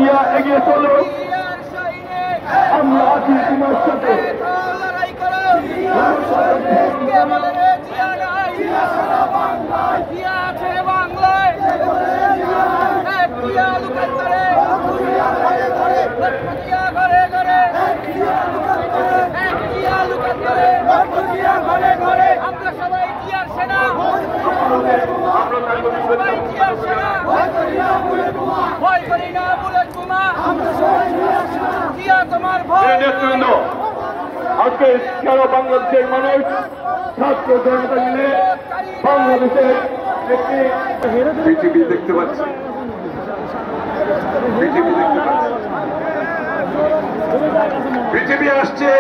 নিয়ে এগিয়ে চলো, আমরা আছি তোমার সাথে। আমরা সবাই জিয়ার সেনা, ভয় করি না বুলেট বোমা, জিয়া তোমার ভয়। নেতৃবৃন্দ, আজকে সারা বাংলাদেশের মানুষ ছাত্র জনতা মিলে বাংলাদেশের একটি বিজেপি দেখতে পাচ্ছি, বিজেপি দেখতে পাচ্ছি, বিজেপি আসছে।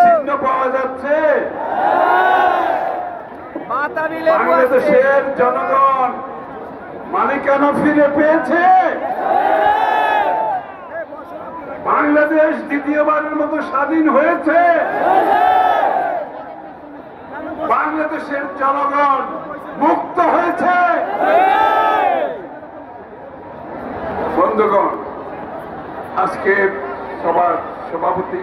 চিহ্ন পাওয়া যাচ্ছে। বাংলাদেশের জনগণ মালিকানা ফিরে পেয়েছে। বাংলাদেশ দ্বিতীয়বারের মতো স্বাধীন হয়েছে। বাংলাদেশের জনগণ মুক্ত হয়েছে। বন্ধুগণ, আজকে সবার সভাপতি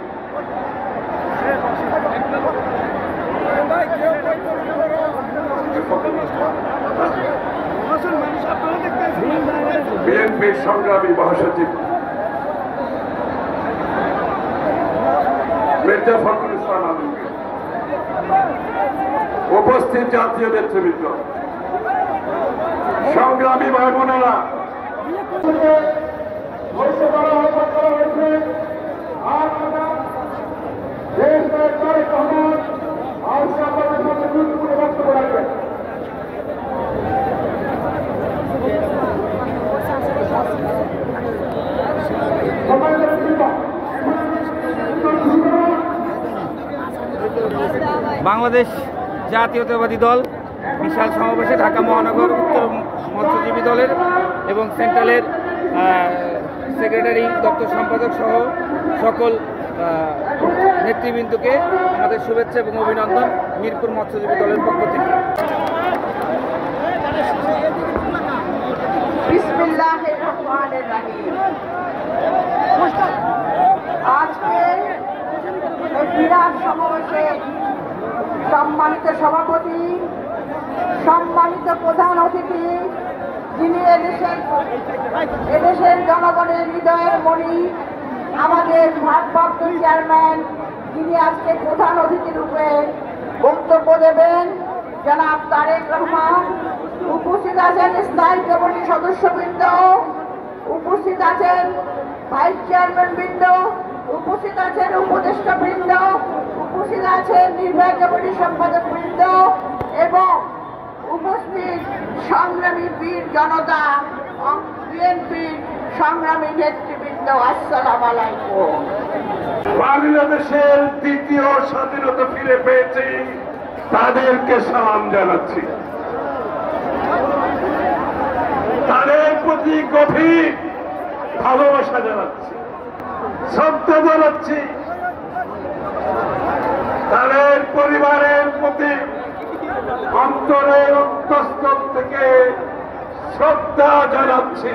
বিএনপির সংগ্রামী মহাসচিব মির্জা ফখরুল ইসলাম আলমগীর, উপস্থিত জাতীয় নেতৃবৃন্দ, সংগ্রামী ভাই বোনেরা, বাংলাদেশ জাতীয়তাবাদী দল বিশাল সমাবেশে ঢাকা মহানগর উত্তর মৎস্যজীবী দলের এবং সেন্ট্রালের সেক্রেটারি দপ্তর সম্পাদক সহ সকল নেতৃবৃন্দকে আমাদের শুভেচ্ছা এবং অভিনন্দন মিরপুর মৎস্যজীবী দলের পক্ষ থেকে। আজকে বিরাট সমাবেশে সম্মানিত সভাপতি, সম্মানিত প্রধান অতিথি, যিনি এদেশের জনগণের হৃদয়ের মণি, আমাদের ভারপ্রাপ্ত চেয়ারম্যান, যিনি আজকে প্রধান অতিথি রূপে বক্তব্য দেবেন, জনাব তারেক রহমান। উপস্থিত আছেন স্থায়ী কমিটির সদস্যবৃন্দ, উপস্থিত আছেন ভাইস চেয়ারম্যান বৃন্দ, উপস্থিত আছেন উপদেষ্টা বৃন্দ, উপস্থিত আছেন নির্বাহী কমিটির সম্পাদক বৃন্দ এবং উপস্থিত সংগ্রামী বীর জনতা, বিএনপির সংগ্রামী নেতৃবৃন্দ, আসসালামু আলাইকুম। বাংলাদেশের দ্বিতীয় স্বাধীনতা ফিরে পেয়েছি, তাদেরকে সালাম জানাচ্ছি, তাদের প্রতি গভীর ভালোবাসা জানাচ্ছি, শ্রদ্ধা জানাচ্ছি, তাদের পরিবারের প্রতি অন্তরের অন্তঃস্থল থেকে শ্রদ্ধা জানাচ্ছি।